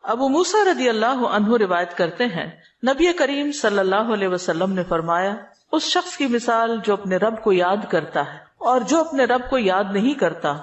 ابو موسیٰ رضی اللہ عنہ روایت کرتے ہیں نبی کریم صلی اللہ علیہ وسلم نے فرمایا اس شخص کی مثال جو اپنے رب کو یاد کرتا ہے اور جو اپنے رب کو یاد نہیں کرتا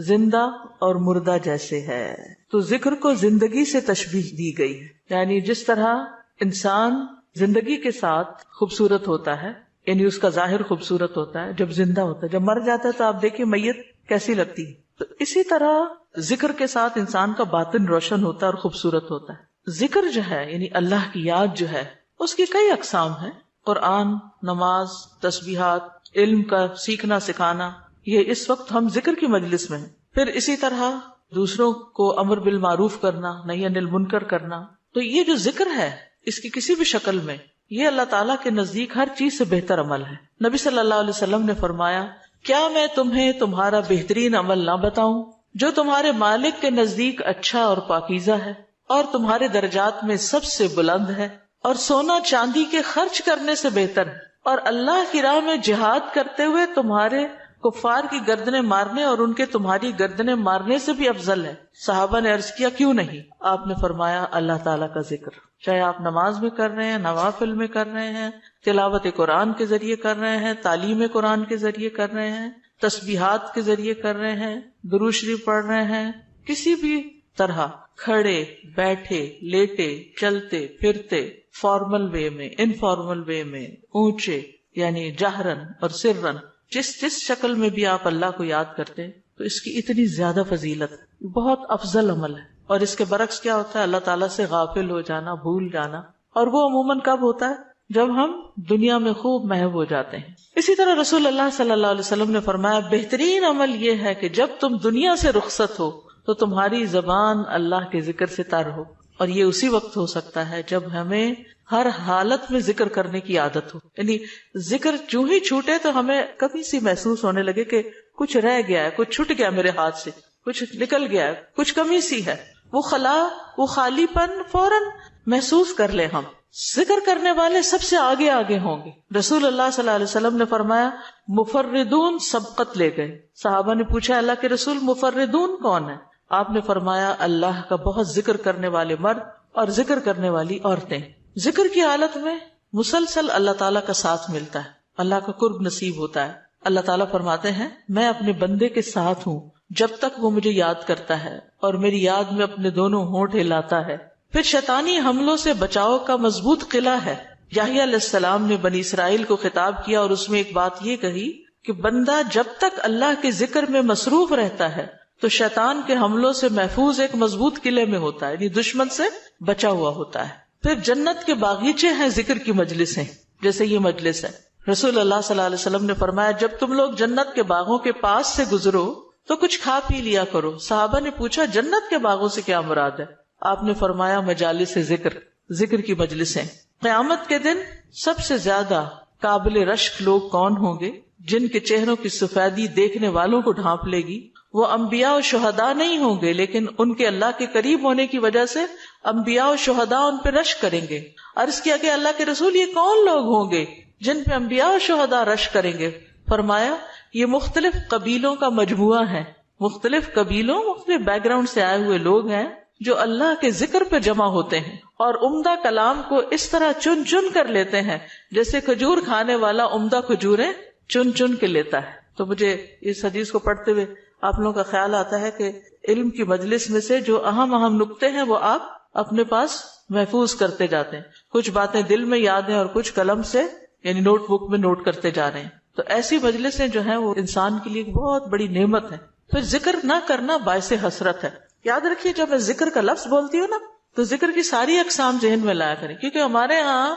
زندہ اور مردہ جیسے ہے. تو ذکر کو زندگی سے تشبیہ دی گئی ہے، یعنی جس طرح انسان زندگی کے ساتھ خوبصورت ہوتا ہے، یعنی اس کا ظاہر خوبصورت ہوتا ہے جب زندہ ہوتا ہے، جب مر جاتا ہے تو آپ دیکھیں میت کیسی لگتی ہے. تو اسی طرح ذکر کے ساتھ انسان کا باطن روشن ہوتا ہے اور خوبصورت ہوتا ہے. ذکر جو ہے یعنی اللہ کی یاد جو ہے اس کی کئی اقسام ہیں. قرآن، نماز، تسبیحات، علم کا سیکھنا سکھانا، یہ اس وقت ہم ذکر کی مجلس میں ہیں. پھر اسی طرح دوسروں کو امر بالمعروف کرنا، نہی عن المنکر کرنا. تو یہ جو ذکر ہے اس کی کسی بھی شکل میں یہ اللہ تعالیٰ کے نزدیک ہر چیز سے بہتر عمل ہے. نبی صلی اللہ علیہ وسلم نے فرمایا کیا میں تمہیں تمہارا بہترین عمل نہ بتاؤں جو تمہارے مالک کے نزدیک اچھا اور پاکیزہ ہے اور تمہارے درجات میں سب سے بلند ہے اور سونا چاندی کے خرچ کرنے سے بہتر ہے اور اللہ کی راہ میں جہاد کرتے ہوئے تمہارے کفار کی گردنیں مارنے اور ان کے تمہاری گردنیں مارنے سے بھی افضل ہے. صحابہ نے عرض کیا کیوں نہیں؟ آپ نے فرمایا اللہ تعالیٰ کا ذکر، چاہے آپ نماز میں کر رہے ہیں، نوافل میں کر رہے ہیں، تلاوت قرآن کے ذریعے کر رہے ہیں، تعلیم قرآن کے ذریعے کر رہے ہیں، تسبیحات کے ذریعے کر رہے ہیں، درود شریف پڑھ رہے ہیں، کسی بھی طرح کھڑے بیٹھے لیٹے چلتے پھرتے، فارمل وے میں، انفارمل وے میں، اونچے یعنی جہرن اور سرن، جس شکل میں بھی آپ اللہ کو یاد کرتے تو اس کی اتنی زیادہ فضیلت ہے، بہت افضل عمل ہے. اور اس کے برعکس کیا ہوتا ہے؟ اللہ تعالیٰ سے غافل ہو جانا، بھول جانا، اور وہ عموماً کب ہوتا ہے؟ جب ہم دنیا میں خوب محو ہو جاتے ہیں. اسی طرح رسول اللہ صلی اللہ علیہ وسلم نے فرمایا بہترین عمل یہ ہے کہ جب تم دنیا سے رخصت ہو تو تمہاری زبان اللہ کے ذکر سے تر ہو. اور یہ اسی وقت ہو سکتا ہے جب ہمیں ہر حالت میں ذکر کرنے کی عادت ہو. یعنی ذکر جو ہی چھوٹے تو ہمیں کبھی سی محسوس ہونے لگے کہ کچھ رہ گیا ہے، کچھ چھٹ گیا میرے ہاتھ سے، کچھ نکل گیا ہے، کچھ کمی سی ہے، وہ خلا، وہ خالی پن فوراً محسوس کر لیں. ہم ذکر کرنے والے سب سے آگے آگے ہوں گے. رسول اللہ صلی اللہ علیہ وسلم نے فرمایا مفردون سبقت لے گئے. صحابہ نے پوچھا اللہ کے رسول مفردون کون ہے؟ آپ نے فرمایا اللہ کا بہت ذکر کرنے والے مرد اور ذکر کرنے والی عورتیں. ذکر کی حالت میں مسلسل اللہ تعالیٰ کا ساتھ ملتا ہے، اللہ کا قرب نصیب ہوتا ہے. اللہ تعالیٰ فرماتے ہیں میں اپنے بندے کے ساتھ ہوں جب تک وہ مجھے یاد کرتا ہے اور میری یاد میں اپنے دونوں ہونٹ ہلاتا ہے. پھر شیطانی حملوں سے بچاؤ کا مضبوط قلعہ ہے. یحییٰ علیہ السلام نے بنی اسرائیل کو خطاب کیا اور اس میں ایک بات یہ کہی کہ بندہ جب تک اللہ کے ذکر میں مصروف رہتا ہے تو شیطان کے حملوں سے محفوظ ایک مضبوط قلعے میں ہوتا ہے، یعنی دشمن سے بچا ہوا ہوتا ہے. پھر جنت کے باغیچے ہیں ذکر کی مجلسیں، جیسے یہ مجلس ہے. رسول اللہ صلی اللہ علیہ وسلم نے فرمایا جب تم لوگ جنت کے باغوں کے پاس سے گزرو تو کچھ کھا پی لیا کرو. صحابہ نے پوچھا جنت کے باغوں سے کیا مراد ہے؟ آپ نے فرمایا مجالس ذکر، ذکر کی مجلسیں. قیامت کے دن سب سے زیادہ قابل رشک لوگ کون ہوں گے؟ جن کے چہروں کی سفیدی دیکھنے والوں کو ڈھانپ لے گی. وہ انبیاء و شہداء نہیں ہوں گے لیکن ان کے اللہ کے قریب ہونے کی وجہ سے انبیاء و شہداء ان پہ رشک کریں گے. عرض کیا کہ اللہ کے رسول یہ کون لوگ ہوں گے جن پہ انبیاء و شہداء رشک کریں گے؟ فرمایا یہ مختلف قبیلوں کا مجموعہ ہے، مختلف قبیلوں، مختلف بیک گراؤنڈ سے آئے ہوئے لوگ ہیں جو اللہ کے ذکر پہ جمع ہوتے ہیں اور عمدہ کلام کو اس طرح چن چن کر لیتے ہیں جیسے کھجور کھانے والا عمدہ کھجوریں چن چن کے لیتا ہے. تو مجھے اس حدیث کو پڑھتے ہوئے آپ لوگوں کا خیال آتا ہے کہ علم کی مجلس میں سے جو اہم نکتے ہیں وہ آپ اپنے پاس محفوظ کرتے جاتے ہیں. کچھ باتیں دل میں یاد ہیں اور کچھ قلم سے یعنی نوٹ بک میں نوٹ کرتے جا رہے ہیں. تو ایسی مجلسیں جو ہیں وہ انسان کے لیے ایک بہت بڑی نعمت ہے. پھر ذکر نہ کرنا باعث حسرت ہے. یاد رکھیے جب میں ذکر کا لفظ بولتی ہوں نا تو ذکر کی ساری اقسام ذہن میں لایا کریں، کیونکہ ہمارے ہاں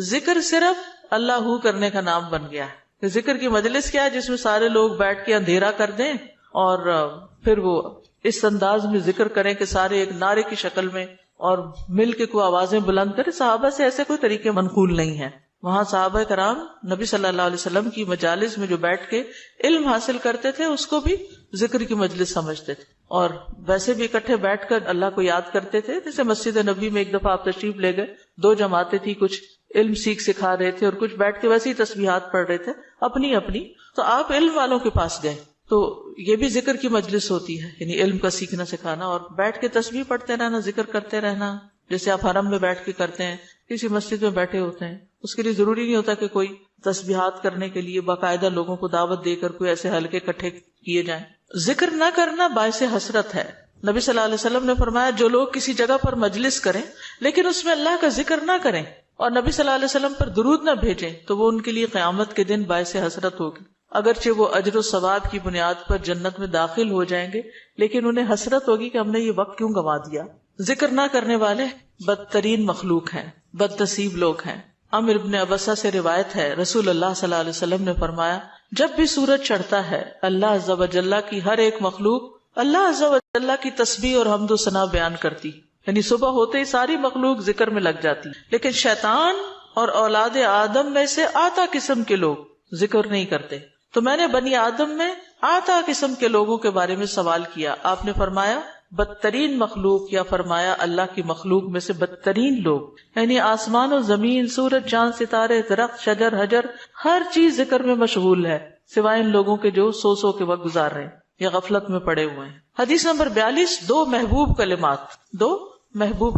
ذکر صرف اللہ ہو کرنے کا نام بن گیا ہے. ذکر کی مجلس کیا ہے؟ جس میں سارے لوگ بیٹھ کے اندھیرا کر دیں اور پھر وہ اس انداز میں ذکر کریں کہ سارے ایک نعرے کی شکل میں اور مل کے کوئی آوازیں بلند کریں. صحابہ سے ایسے کوئی طریقے منقول نہیں ہیں. وہاں صحابہ کرام نبی صلی اللہ علیہ وسلم کی مجالس میں جو بیٹھ کے علم حاصل کرتے تھے اس کو بھی ذکر کی مجلس سمجھتے تھے اور ویسے بھی اکٹھے بیٹھ کر اللہ کو یاد کرتے تھے. جیسے مسجد نبی میں ایک دفعہ آپ تشریف لے گئے، 2 جماعتیں تھی، کچھ علم سیکھ سکھا رہے تھے اور کچھ بیٹھ کے ویسے ہی تسبیحات پڑھ رہے تھے اپنی اپنی. تو آپ علم والوں کے پاس گئے تو یہ بھی ذکر کی مجلس ہوتی ہے، یعنی علم کا سیکھنا سکھانا، اور بیٹھ کے تسبیح پڑھتے رہنا، ذکر کرتے رہنا، جیسے آپ حرم میں بیٹھ کے کرتے ہیں، کسی مسجد میں بیٹھے ہوتے ہیں، اس کے لیے ضروری نہیں ہوتا کہ کوئی تسبیحات کرنے کے لیے باقاعدہ لوگوں کو دعوت دے کر کوئی ایسے حلقے اکٹھے کیے جائیں۔ ذکر نہ کرنا باعث حسرت ہے۔ نبی صلی اللہ علیہ وسلم نے فرمایا جو لوگ کسی جگہ پر مجلس کریں لیکن اس میں اللہ کا ذکر نہ کریں اور نبی صلی اللہ علیہ وسلم پر درود نہ بھیجیں تو وہ ان کے لیے قیامت کے دن باعث حسرت ہوگی۔ اگرچہ وہ اجر و ثواب کی بنیاد پر جنت میں داخل ہو جائیں گے لیکن انہیں حسرت ہوگی کہ ہم نے یہ وقت کیوں گنوا دیا۔ ذکر نہ کرنے والے بدترین مخلوق ہیں، بد نصیب لوگ ہیں۔ عمرو بن ابسہ سے روایت ہے، رسول اللہ صلی اللہ علیہ وسلم نے فرمایا جب بھی سورج چڑھتا ہے اللہ عز و جل کی ہر ایک مخلوق اللہ عز و جل کی تسبیح اور حمد و ثنا بیان کرتی، یعنی صبح ہوتے ہی ساری مخلوق ذکر میں لگ جاتی، لیکن شیطان اور اولاد آدم میں سے آتا قسم کے لوگ ذکر نہیں کرتے۔ تو میں نے بنی آدم میں آتا قسم کے لوگوں کے بارے میں سوال کیا، آپ نے فرمایا بدترین مخلوق، یا فرمایا اللہ کی مخلوق میں سے بدترین لوگ، یعنی آسمان و زمین، سورج چاند ستارے، درخت شجر حجر، ہر چیز ذکر میں مشغول ہے سوائے ان لوگوں کے جو سو کے وقت گزار رہے ہیں یا غفلت میں پڑے ہوئے ہیں۔ حدیث نمبر 42، دو محبوب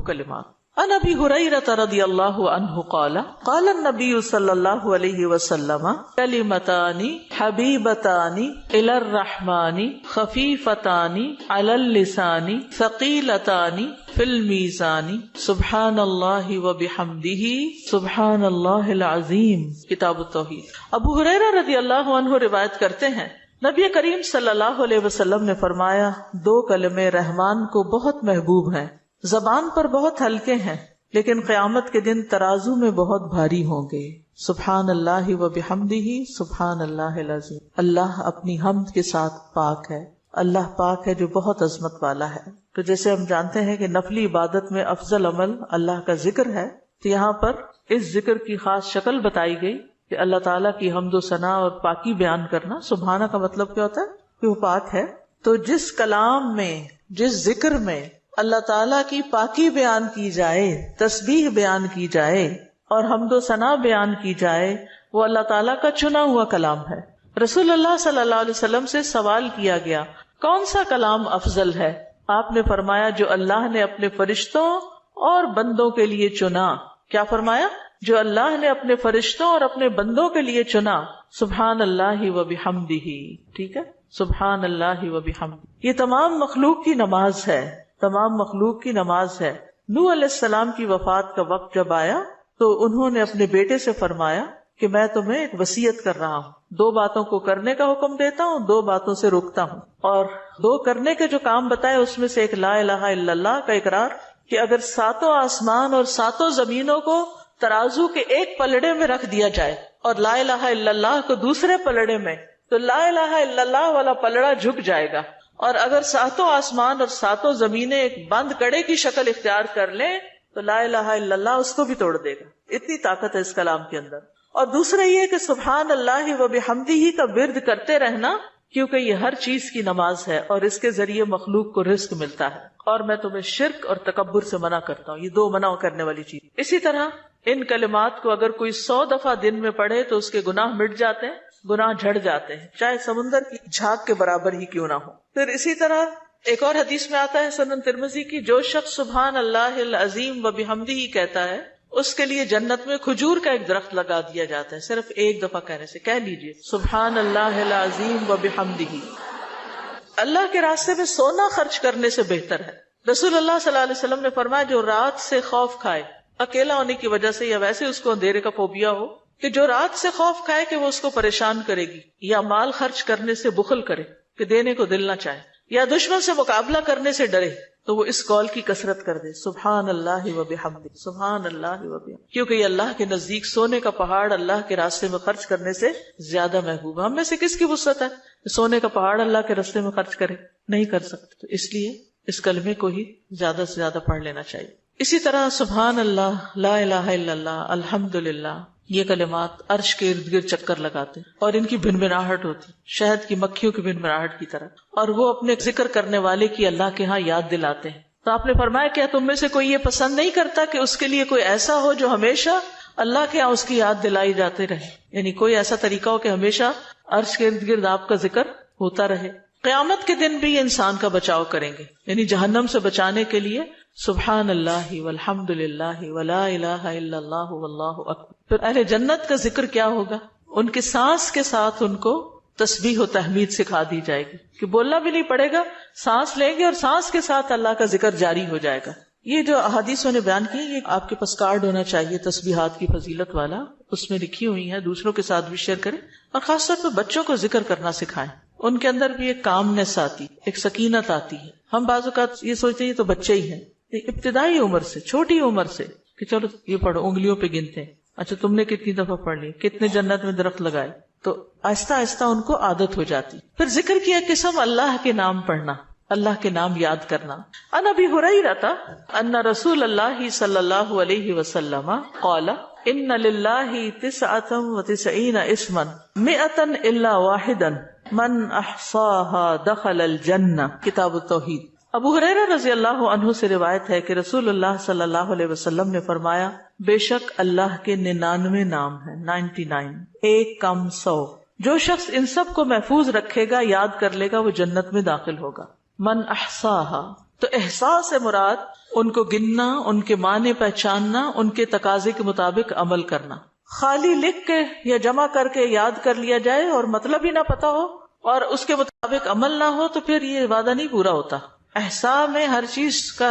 کلمات۔ عن ابی ہریرہ رضی اللہ عنہ قال قال النبی صلی اللہ علیہ وسلم کلمتان حبیبتان الی الرحمن خفیفتان علی اللسان ثقیلتان فی المیزان سبحان اللہ وبحمدہ سبحان اللہ العظیم۔ کتاب التوحید۔ ابو ہریرہ رضی اللہ عنہ روایت کرتے ہیں نبی کریم صلی اللہ علیہ وسلم نے فرمایا دو کلمے رحمان کو بہت محبوب ہیں، زبان پر بہت ہلکے ہیں لیکن قیامت کے دن ترازو میں بہت بھاری ہوں گے۔ سبحان اللہ و بحمدہ سبحان اللہ العظیم۔ اللہ اپنی حمد کے ساتھ پاک ہے، اللہ پاک ہے جو بہت عظمت والا ہے۔ تو جیسے ہم جانتے ہیں کہ نفلی عبادت میں افضل عمل اللہ کا ذکر ہے، تو یہاں پر اس ذکر کی خاص شکل بتائی گئی کہ اللہ تعالیٰ کی حمد و ثنا اور پاکی بیان کرنا۔ سبحانہ کا مطلب کیا ہوتا ہے کہ وہ پاک ہے۔ تو جس کلام میں، جس ذکر میں اللہ تعالیٰ کی پاکی بیان کی جائے، تسبیح بیان کی جائے اور حمد و ثنا بیان کی جائے، وہ اللہ تعالیٰ کا چنا ہوا کلام ہے۔ رسول اللہ صلی اللہ علیہ وسلم سے سوال کیا گیا کون سا کلام افضل ہے؟ آپ نے فرمایا جو اللہ نے اپنے فرشتوں اور بندوں کے لیے چنا۔ کیا فرمایا؟ جو اللہ نے اپنے فرشتوں اور اپنے بندوں کے لیے چنا۔ سبحان اللہ و بحمدہ، ٹھیک ہے، سبحان اللہ و بحمدہ۔ یہ تمام مخلوق کی نماز ہے، تمام مخلوق کی نماز ہے۔ نوح علیہ السلام کی وفات کا وقت جب آیا تو انہوں نے اپنے بیٹے سے فرمایا کہ میں تمہیں ایک وصیت کر رہا ہوں، دو باتوں کو کرنے کا حکم دیتا ہوں، دو باتوں سے روکتا ہوں۔ اور دو کرنے کے جو کام بتائے اس میں سے ایک لا الہ الا اللہ کا اقرار، کہ اگر ساتوں آسمان اور ساتوں زمینوں کو ترازو کے ایک پلڑے میں رکھ دیا جائے اور لا الہ الا اللہ کو دوسرے پلڑے میں، تو لا الہ الا اللہ والا پلڑا جھک جائے گا، اور اگر ساتوں آسمان اور ساتوں زمینیں ایک بند کڑے کی شکل اختیار کر لیں تو لا الہ الا اللہ اس کو بھی توڑ دے گا۔ اتنی طاقت ہے اس کلام کے اندر۔ اور دوسرا یہ کہ سبحان اللہ و بحمدہ کا ورد کرتے رہنا، کیونکہ یہ ہر چیز کی نماز ہے اور اس کے ذریعے مخلوق کو رزق ملتا ہے۔ اور میں تمہیں شرک اور تکبر سے منع کرتا ہوں، یہ دو منع کرنے والی چیز۔ اسی طرح ان کلمات کو اگر کوئی 100 دفعہ دن میں پڑھے تو اس کے گناہ مٹ جاتے ہیں، گناہ جھڑ جاتے ہیں، چاہے سمندر کی جھاگ کے برابر ہی کیوں نہ ہو۔ پھر اسی طرح ایک اور حدیث میں آتا ہے سنن ترمذی کی، جو شخص سبحان اللہ العظیم و بحمدہ کہتا ہے اس کے لیے جنت میں کھجور کا ایک درخت لگا دیا جاتا ہے، صرف ایک دفعہ کہنے سے۔ کہہ لیجئے سبحان اللہ العظیم و بحمدہ۔ اللہ کے راستے میں سونا خرچ کرنے سے بہتر ہے۔ رسول اللہ صلی اللہ علیہ وسلم نے فرمایا جو رات سے خوف کھائے، اکیلا ہونے کی وجہ سے یا ویسے اس کو اندھیرے کا فوبیا ہو، کہ جو رات سے خوف کھائے کہ وہ اس کو پریشان کرے گی، یا مال خرچ کرنے سے بخل کرے کہ دینے کو دل نہ چاہے، یا دشمن سے مقابلہ کرنے سے ڈرے، تو وہ اس قول کی کثرت کر دے سبحان اللہ و بحمدہ، سبحان اللہ و بحمدہ، کیونکہ یہ اللہ کے نزدیک سونے کا پہاڑ اللہ کے راستے میں خرچ کرنے سے زیادہ محبوب ہے۔ ہم میں سے کس کی وسعت ہے کہ سونے کا پہاڑ اللہ کے راستے میں خرچ کرے؟ نہیں کر سکتے، تو اس لیے اس کلمے کو ہی زیادہ سے زیادہ پڑھ لینا چاہیے۔ اسی طرح سبحان اللہ، لا الہ الا اللہ، الحمدللہ، یہ کلمات عرش کے ارد گرد چکر لگاتے اور ان کی بھنبھناہٹ ہوتی شہد کی مکھیوں کی بھنبھناہٹ کی طرح، اور وہ اپنے ذکر کرنے والے کی اللہ کے ہاں یاد دلاتے ہیں۔ تو آپ نے فرمایا کیا تم میں سے کوئی یہ پسند نہیں کرتا کہ اس کے لیے کوئی ایسا ہو جو ہمیشہ اللہ کے ہاں اس کی یاد دلائی جاتے رہے، یعنی کوئی ایسا طریقہ ہو کہ ہمیشہ عرش کے ارد گرد آپ کا ذکر ہوتا رہے. قیامت کے دن بھی یہ انسان کا بچاؤ کریں گے، یعنی جہنم سے بچانے کے لیے سبحان اللہ والحمد للہ ولا الہ الا اللہ واللہ اکبر. پھر اہل جنت کا ذکر کیا ہوگا؟ ان کے سانس کے ساتھ ان کو تسبیح و تحمید سکھا دی جائے گی کہ بولنا بھی نہیں پڑے گا، سانس لیں گے اور سانس کے ساتھ اللہ کا ذکر جاری ہو جائے گا. یہ جو احادیث نے بیان کی، یہ آپ کے پاس کارڈ ہونا چاہیے تسبیحات کی فضیلت والا، اس میں لکھی ہوئی ہیں، دوسروں کے ساتھ بھی شیئر کریں اور خاص طور پہ بچوں کو ذکر کرنا سکھائیں. ان کے اندر بھی ایک کامنس آتی، ایک سکینت آتی ہے. ہم بعض اوقات یہ سوچتے ہیں یہ تو بچے ہی ہیں، ابتدائی عمر سے، چھوٹی عمر سے کہ چلو یہ پڑھو، انگلیوں پہ گنتے ہیں، اچھا تم نے کتنی دفعہ پڑھ لی، کتنے جنت میں درخت لگائے، تو آہستہ آہستہ ان کو عادت ہو جاتی. پھر ذکر کی ایک قسم اللہ کے نام پڑھنا، اللہ کے نام یاد کرنا. عن ابی ہریرہ ان رسول اللہ صلی اللہ علیہ وسلم قال ان للہ 99 اسما 100 الا واحدا من احصاها دخل الجنہ. کتاب التوحید. ابو ہریرہ رضی اللہ عنہ سے روایت ہے کہ رسول اللہ صلی اللہ علیہ وسلم نے فرمایا، بے شک اللہ کے 99 نام ہیں، 99، ایک کم 100. جو شخص ان سب کو محفوظ رکھے گا، یاد کر لے گا، وہ جنت میں داخل ہوگا. من احصاها، تو احساس سے مراد ان کو گننا، ان کے معنی پہچاننا، ان کے تقاضے کے مطابق عمل کرنا. خالی لکھ کے یا جمع کر کے یاد کر لیا جائے اور مطلب ہی نہ پتا ہو اور اس کے مطابق عمل نہ ہو تو پھر یہ وعدہ نہیں پورا ہوتا. احصاء میں ہر چیز کا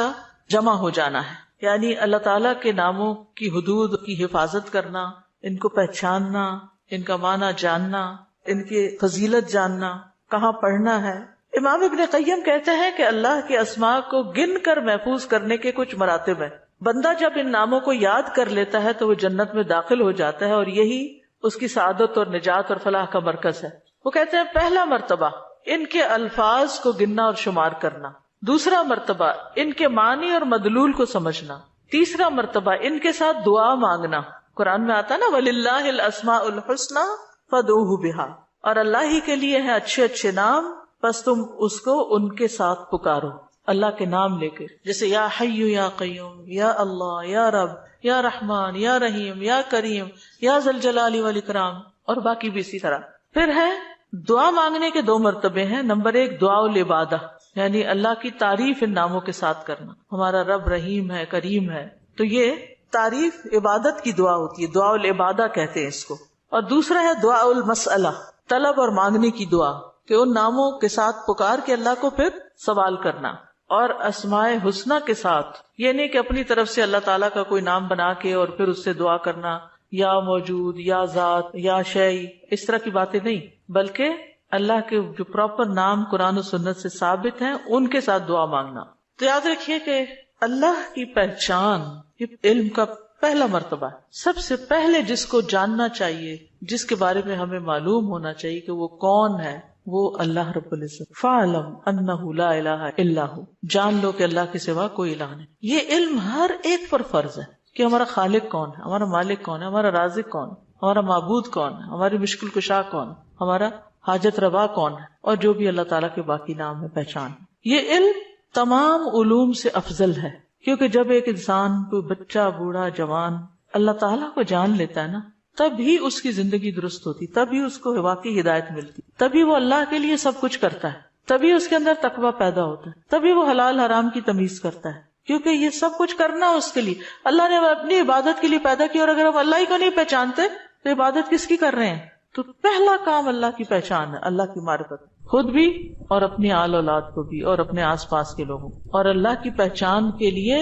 جمع ہو جانا ہے، یعنی اللہ تعالیٰ کے ناموں کی حدود کی حفاظت کرنا، ان کو پہچاننا، ان کا معنی جاننا، ان کی فضیلت جاننا، کہاں پڑھنا ہے. امام ابن قیم کہتے ہیں کہ اللہ کے اسماء کو گن کر محفوظ کرنے کے کچھ مراتب ہیں. بندہ جب ان ناموں کو یاد کر لیتا ہے تو وہ جنت میں داخل ہو جاتا ہے اور یہی اس کی سعادت اور نجات اور فلاح کا مرکز ہے. وہ کہتے ہیں پہلا مرتبہ ان کے الفاظ کو گننا اور شمار کرنا، دوسرا مرتبہ ان کے معنی اور مدلول کو سمجھنا، تیسرا مرتبہ ان کے ساتھ دعا مانگنا. قرآن میں آتا نا وَلِلَّهِ الْأَسْمَاءُ الْحُسْنَى فَادْعُوهُ بِهَا، اور اللہ ہی کے لیے ہیں اچھے اچھے نام، بس تم اس کو ان کے ساتھ پکارو، اللہ کے نام لے کے، جیسے یا حی یا قیوم، یا اللہ، یا رب، یا رحمان، یا رحیم، یا کریم، یا ذی الجلال والاکرام، اور باقی بھی اسی طرح. پھر ہے دعا مانگنے کے 2 مرتبے ہیں. نمبر 1 دعا العبادہ، یعنی اللہ کی تعریف ان ناموں کے ساتھ کرنا. ہمارا رب رحیم ہے، کریم ہے، تو یہ تعریف عبادت کی دعا ہوتی ہے، دعا العبادہ کہتے ہیں اس کو. اور دوسرا ہے دعا المسئلہ، طلب اور مانگنے کی دعا، کہ ان ناموں کے ساتھ پکار کے اللہ کو پھر سوال کرنا. اور اسماء حسنہ کے ساتھ یہ نہیں کہ اپنی طرف سے اللہ تعالیٰ کا کوئی نام بنا کے اور پھر اس سے دعا کرنا، یا موجود، یا ذات، یا شیء، اس طرح کی باتیں نہیں، بلکہ اللہ کے جو پراپر نام قرآن و سنت سے ثابت ہیں ان کے ساتھ دعا مانگنا. تو یاد رکھیے کہ اللہ کی پہچان یہ علم کا پہلا مرتبہ ہے. سب سے پہلے جس کو جاننا چاہیے، جس کے بارے میں ہمیں معلوم ہونا چاہیے کہ وہ کون ہے، وہ اللہ رب العزت. فَاعْلَمْ أَنَّهُ لَا إِلَهَ إِلَّا هُوَ، جان لو کہ اللہ کے سوا کوئی الہ نہیں. یہ علم ہر ایک پر فرض ہے کہ ہمارا خالق کون ہے، ہمارا مالک کون ہے، ہمارا رازق کون ہے، ہمارا معبود کون ہے، ہماری مشکل کشا کون ہے، ہمارا حاجت روا کون ہے، اور جو بھی اللہ تعالیٰ کے باقی نام ہے، پہچان. یہ علم تمام علوم سے افضل ہے، کیونکہ جب ایک انسان، کوئی بچہ، بوڑھا، جوان اللہ تعالیٰ کو جان لیتا ہے نا، تب ہی اس کی زندگی درست ہوتی، تب ہی اس کو واقعی ہدایت ملتی، تبھی وہ اللہ کے لیے سب کچھ کرتا ہے، تبھی اس کے اندر تقویٰ پیدا ہوتا ہے، تبھی وہ حلال حرام کی تمیز کرتا ہے، کیونکہ یہ سب کچھ کرنا اس کے لیے اللہ نے اپنی عبادت کے لیے پیدا کیا. اور اگر ہم اللہ ہی کو نہیں پہچانتے تو عبادت کس کی کر رہے ہیں؟ تو پہلا کام اللہ کی پہچان ہے، اللہ کی معرفت، خود بھی اور اپنی آل اولاد کو بھی اور اپنے آس پاس کے لوگوں. اور اللہ کی پہچان کے لیے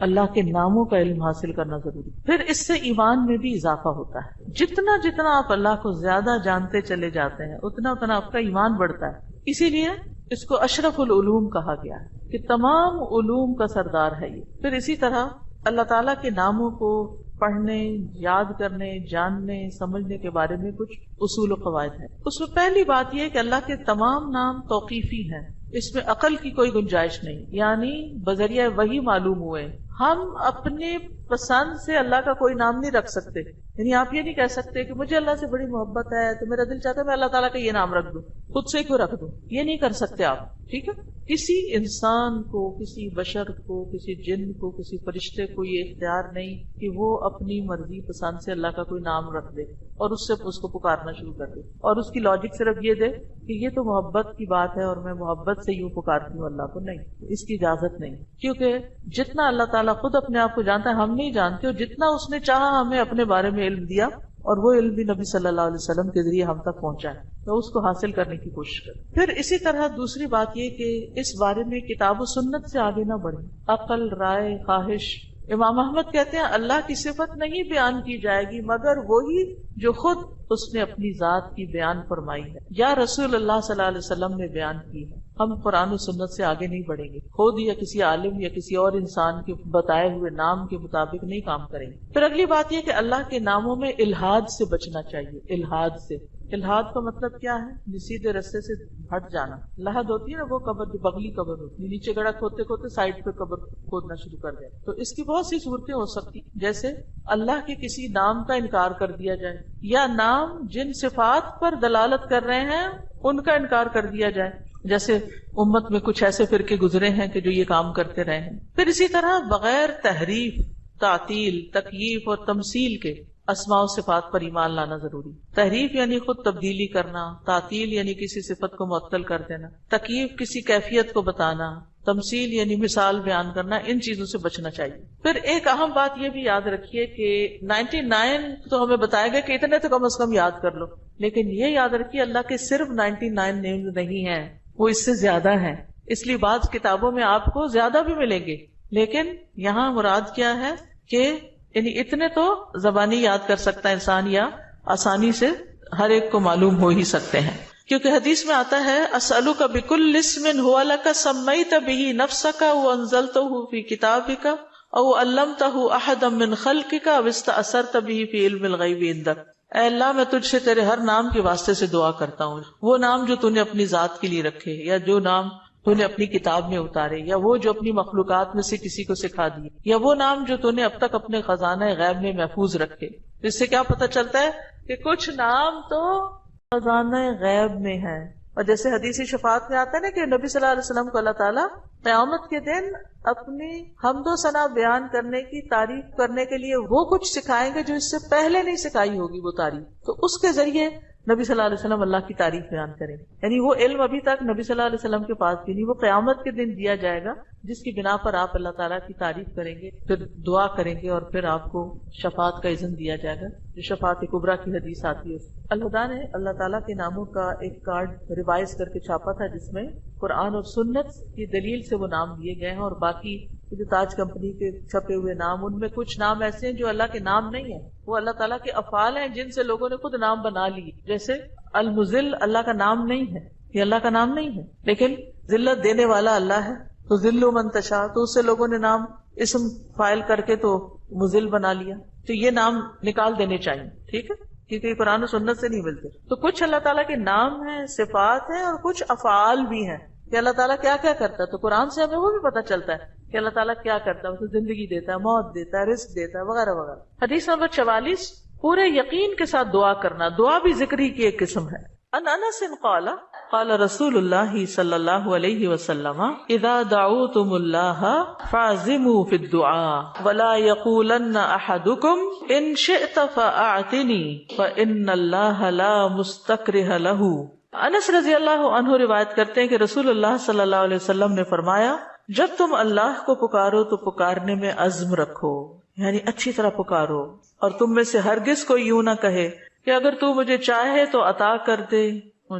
اللہ کے ناموں کا علم حاصل کرنا ضروری. پھر اس سے ایمان میں بھی اضافہ ہوتا ہے. جتنا جتنا آپ اللہ کو زیادہ جانتے چلے جاتے ہیں اتنا اتنا آپ کا ایمان بڑھتا ہے. اسی لیے اس کو اشرف العلوم کہا گیا ہے کہ تمام علوم کا سردار ہے یہ. پھر اسی طرح اللہ تعالیٰ کے ناموں کو پڑھنے، یاد کرنے، جاننے، سمجھنے کے بارے میں کچھ اصول و قواعد ہیں. اس میں پہلی بات یہ کہ اللہ کے تمام نام توقیفی ہیں، اس میں عقل کی کوئی گنجائش نہیں، یعنی بذریعہ وحی معلوم ہوئے. ہم اپنے پسند سے اللہ کا کوئی نام نہیں رکھ سکتے. یعنی آپ یہ نہیں کہہ سکتے کہ مجھے اللہ سے بڑی محبت ہے تو میرا دل چاہتا ہے میں اللہ تعالیٰ کا یہ نام رکھ دوں، خود سے کیوں رکھ دوں؟ یہ نہیں کر سکتے آپ. ٹھیک ہے، کسی انسان کو، کسی بشر کو، کسی جن کو، کسی فرشتے کو یہ اختیار نہیں کہ وہ اپنی مرضی پسند سے اللہ کا کوئی نام رکھ دے. اور اس سے اس کو پکارنا شروع کر دے، اور اس کی لاجک صرف یہ دے کہ یہ تو محبت کی بات ہے اور میں محبت سے یوں پکارتی ہوں اللہ کو، نہیں، اس کی اجازت نہیں، کیونکہ جتنا اللہ تعالیٰ خود اپنے آپ کو جانتا ہے ہم نہیں جانتے، اور جتنا اس نے چاہا ہمیں اپنے بارے میں علم دیا، اور وہ علم بھی نبی صلی اللہ علیہ وسلم کے ذریعے ہم تک پہنچا ہے، تو اس کو حاصل کرنے کی کوشش کریں۔ پھر اسی طرح دوسری بات یہ کہ اس بارے میں کتاب و سنت سے آگے نہ بڑھیں، عقل، رائے، خواہش۔ امام احمد کہتے ہیں اللہ کی صفت نہیں بیان کی جائے گی مگر وہی جو خود اس نے اپنی ذات کی بیان فرمائی ہے یا رسول اللہ صلی اللہ علیہ وسلم نے بیان کی ہے۔ ہم قرآن و سنت سے آگے نہیں بڑھیں گے، خود یا کسی عالم یا کسی اور انسان کے بتائے ہوئے نام کے مطابق نہیں کام کریں گے۔ پھر اگلی بات یہ کہ اللہ کے ناموں میں الحاد سے بچنا چاہیے۔ الحاد سے، الحاد کا مطلب کیا ہے؟ سیدھے رستے سے ہٹ جانا۔ لحد ہوتی ہے نا وہ قبر جو بغلی قبر ہوتی ہے، نیچے گڑھا کھودتے کھودتے سائڈ پہ قبر کھودنا شروع کر دیں، تو اس کی بہت سی صورتیں ہو سکتی، جیسے اللہ کے کسی نام کا انکار کر دیا جائے، یا نام جن صفات پر دلالت کر رہے ہیں ان کا انکار کر دیا جائے، جیسے امت میں کچھ ایسے فرقے گزرے ہیں کہ جو یہ کام کرتے رہے ہیں۔ پھر اسی طرح بغیر تحریف، تعطیل، تکییف اور تمثیل کے اسماء و صفات پر ایمان لانا ضروری۔ تحریف یعنی خود تبدیلی کرنا، تعطیل یعنی کسی صفت کو معطل کر دینا، تکییف کسی کیفیت کو بتانا، تمثیل یعنی مثال بیان کرنا، ان چیزوں سے بچنا چاہیے۔ پھر ایک اہم بات یہ بھی یاد رکھیے کہ 99 تو ہمیں بتایا گیا کہ اتنے تو کم از کم یاد کر لو، لیکن یہ یاد رکھیے اللہ کے صرف 99 نیم نہیں ہیں، وہ اس سے زیادہ ہیں، اس لیے بعض کتابوں میں آپ کو زیادہ بھی ملیں گے، لیکن یہاں مراد کیا ہے کہ یعنی اتنے تو زبانی یاد کر سکتا انسان یا آسانی سے ہر ایک کو معلوم ہو ہی سکتے ہیں، کیونکہ حدیث میں آتا ہے اسألک بکل اسم هو لک سمیت به نفسک وانزلته فی کتابک او علمته احدا من خلقک او استأثرت به فی علم الغیب عندک۔ اے اللہ میں تجھ سے تیرے ہر نام کے واسطے سے دعا کرتا ہوں، وہ نام جو تو نے اپنی ذات کے لیے رکھے، یا جو نام تو نے اپنی کتاب میں اتارے، یا وہ جو اپنی مخلوقات میں سے کسی کو سکھا دیے، یا وہ نام جو تو نے اب تک اپنے خزانہ غیب میں محفوظ رکھے۔ اس سے کیا پتہ چلتا ہے کہ کچھ نام تو خزانہ غیب میں ہے، اور جیسے حدیث شفاعت میں آتا ہے نا کہ نبی صلی اللہ علیہ وسلم کو اللہ تعالیٰ قیامت کے دن اپنی حمد و ثنا بیان کرنے کی تعریف کرنے کے لیے وہ کچھ سکھائیں گے جو اس سے پہلے نہیں سکھائی ہوگی وہ تعریف، تو اس کے ذریعے نبی صلی اللہ علیہ وسلم اللہ کی تعریف بیان کریں گے، یعنی وہ علم ابھی تک نبی صلی اللہ علیہ وسلم کے پاس بھی نہیں، وہ قیامت کے دن دیا جائے گا، جس کی بنا پر آپ اللہ تعالیٰ کی تعریف کریں گے، پھر دعا کریں گے، اور پھر آپ کو شفاعت کا اذن دیا جائے گا، جو شفاعت کبریٰ کی حدیث آتی ہے۔ الہدیٰ نے اللہ تعالیٰ کے ناموں کا ایک کارڈ ریوائز کر کے چھاپا تھا، جس میں قرآن اور سنت کی دلیل سے وہ نام دیے گئے ہیں، اور باقی جو تاج کمپنی کے چھپے ہوئے نام، ان میں کچھ نام ایسے ہیں جو اللہ کے نام نہیں ہیں، وہ اللہ تعالیٰ کے افعال ہیں جن سے لوگوں نے خود نام بنا لیے، جیسے المذل اللہ کا نام نہیں ہے، یہ اللہ کا نام نہیں ہے، لیکن ذلت دینے والا اللہ ہے، تو ذل من تشاء، تو اس سے لوگوں نے نام اسم فائل کر کے تو مذل بنا لیا، تو یہ نام نکال دینے چاہیے، ٹھیک ہے، کیونکہ یہ قرآن و سنت سے نہیں ملتے۔ تو کچھ اللہ تعالیٰ کے نام ہیں، صفات ہیں، اور کچھ افعال بھی ہیں کہ اللہ تعالیٰ کیا کیا کرتا ہے، تو قرآن سے ہمیں وہ بھی پتہ چلتا ہے کہ اللہ تعالیٰ کیا کرتا ہے، اسے زندگی دیتا ہے، موت دیتا ہے، رزق دیتا ہے، وغیرہ وغیرہ۔ حدیث نمبر 44، پورے یقین کے ساتھ دعا کرنا، دعا بھی ذکری کی ایک قسم ہے۔ ان انس قال قال رسول اللہ صلی اللہ علیہ وسلم اذا دعوتم اللہ فاعزموا فی الدعاء ولا یقولن احدکم ان شئت فاعتنی فان اللہ لا مستکرہ لہ۔ انس رضی اللہ عنہ روایت کرتے ہیں کہ رسول اللہ صلی اللہ علیہ وسلم نے فرمایا، جب تم اللہ کو پکارو تو پکارنے میں عزم رکھو، یعنی اچھی طرح پکارو، اور تم میں سے ہرگز کوئی یوں نہ کہے کہ اگر تو مجھے چاہے تو عطا کر دے،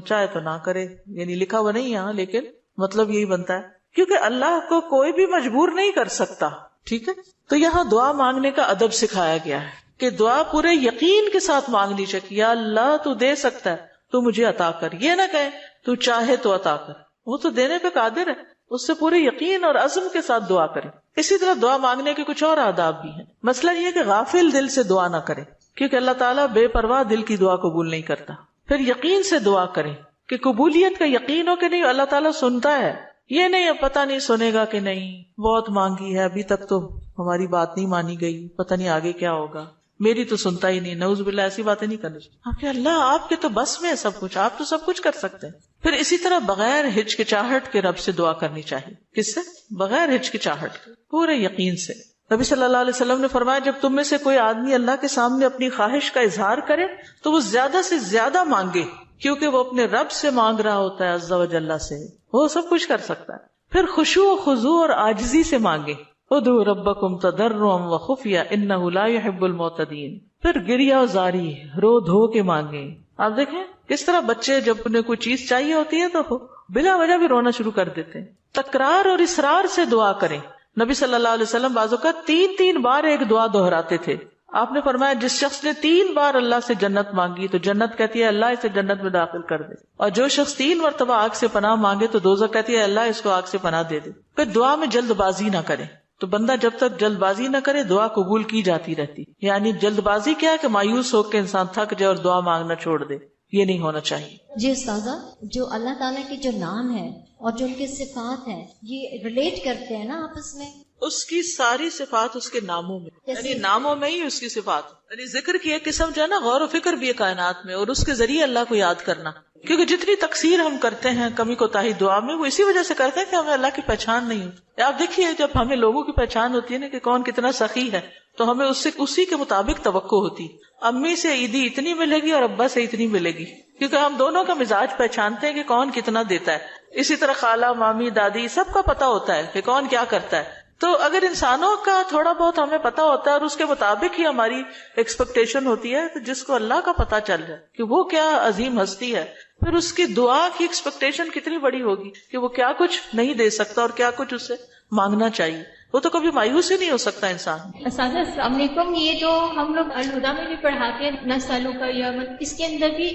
چاہے تو نہ کرے، یعنی لکھا ہوا نہیں یہاں، لیکن مطلب یہی بنتا ہے، کیونکہ اللہ کو کوئی بھی مجبور نہیں کر سکتا، ٹھیک ہے۔ تو یہاں دعا مانگنے کا ادب سکھایا گیا ہے کہ دعا پورے یقین کے ساتھ مانگنی چاہیے، یا اللہ تو دے سکتا ہے، تو مجھے عطا کر، یہ نہ کہے تو چاہے تو عطا کر، وہ تو دینے پہ قادر ہے، اس سے پورے یقین اور عزم کے ساتھ دعا کرے۔ اسی طرح دعا مانگنے کے کچھ اور آداب بھی ہیں، مسئلہ یہ کہ غافل دل سے دعا نہ کرے، کیونکہ اللہ تعالیٰ بے پرواہ دل کی دعا قبول نہیں کرتا۔ پھر یقین سے دعا کریں کہ قبولیت کا یقین ہو کہ نہیں اللہ تعالیٰ سنتا ہے، یہ نہیں پتہ نہیں سنے گا کہ نہیں، بہت مانگی ہے ابھی تک تو ہماری بات نہیں مانی گئی، پتہ نہیں آگے کیا ہوگا، میری تو سنتا ہی نہیں، نعوذ باللہ ایسی باتیں نہیں کرنی چاہیے۔ آپ کہ اللہ آپ کے تو بس میں ہے سب کچھ، آپ تو سب کچھ کر سکتے ہیں۔ پھر اسی طرح بغیر ہچکچاہٹ کے رب سے دعا کرنی چاہیے، کس سے؟ بغیر ہچکچاہٹ کے، پورے یقین سے۔ نبی صلی اللہ علیہ وسلم نے فرمایا جب تم میں سے کوئی آدمی اللہ کے سامنے اپنی خواہش کا اظہار کرے تو وہ زیادہ سے زیادہ مانگے، کیونکہ وہ اپنے رب سے مانگ رہا ہوتا ہے عز و جل سے، وہ سب کچھ کر سکتا ہے۔ پھر خشوع و خضوع اور عاجزی سے مانگے، ادعوا ربکم تضرعا وخفیا انہ لا يحب المعتدین۔ پھر گریہ و زاری، رو دھو کے مانگے۔ آپ دیکھیں کس طرح بچے جب انہیں کوئی چیز چاہیے ہوتی ہے تو بلا وجہ بھی رونا شروع کر دیتے ہیں۔ تکرار اور اصرار سے دعا کریں۔ نبی صلی اللہ علیہ وسلم بعض اوقات 3 بار ایک دعا دہراتے تھے۔ آپ نے فرمایا جس شخص نے 3 بار اللہ سے جنت مانگی تو جنت کہتی ہے اللہ اسے جنت میں داخل کر دے، اور جو شخص 3 مرتبہ آگ سے پناہ مانگے تو دوزخ کہتی ہے اللہ اس کو آگ سے پناہ دے دے۔ پھر دعا میں جلد بازی نہ کریں، تو بندہ جب تک جلد بازی نہ کرے دعا قبول کی جاتی رہتی۔ یعنی جلد بازی کیا ہے کہ مایوس ہو کے انسان تھک جائے اور دعا مانگنا چھوڑ دے، یہ نہیں ہونا چاہیے۔ جی استاذہ، جو اللہ تعالیٰ کے جو نام ہے اور جو ان کے صفات ہیں یہ ریلیٹ کرتے ہیں نا آپس میں؟ اس کی ساری صفات اس کے ناموں میں، یعنی ناموں میں ہی اس کی صفات، یعنی ذکر کی ایک قسم جو ہے نا غور و فکر بھی ہے کائنات میں، اور اس کے ذریعے اللہ کو یاد کرنا۔ کیونکہ جتنی تقصیر ہم کرتے ہیں کمی کوتاہی دعا میں، وہ اسی وجہ سے کرتے ہیں کہ ہمیں اللہ کی پہچان نہیں ہوتی۔ آپ دیکھیے جب ہمیں لوگوں کی پہچان ہوتی ہے نا کہ کون کتنا سخی ہے، تو ہمیں اس سے اسی کے مطابق توقع ہوتی۔ امی سے عیدی اتنی ملے گی اور ابا سے اتنی ملے گی، کیونکہ ہم دونوں کا مزاج پہچانتے ہیں کہ کون کتنا دیتا ہے۔ اسی طرح خالہ، مامی، دادی سب کا پتہ ہوتا ہے کہ کون کیا کرتا ہے۔ تو اگر انسانوں کا تھوڑا بہت ہمیں پتا ہوتا ہے اور اس کے مطابق ہی ہماری ایکسپیکٹیشن ہوتی ہے، تو جس کو اللہ کا پتا چل جائے کہ وہ کیا عظیم ہستی ہے، پھر اس کی دعا کی ایکسپیکٹیشن کتنی بڑی ہوگی کہ وہ کیا کچھ نہیں دے سکتا اور کیا کچھ اس سے مانگنا چاہیے، وہ تو کبھی مایوس ہی نہیں ہو سکتا انسان۔ اساتذہ السلام علیکم، یہ جو ہم لوگ الہدا میں بھی پڑھاتے ہیں نسلوں کا یوم، اس کے اندر بھی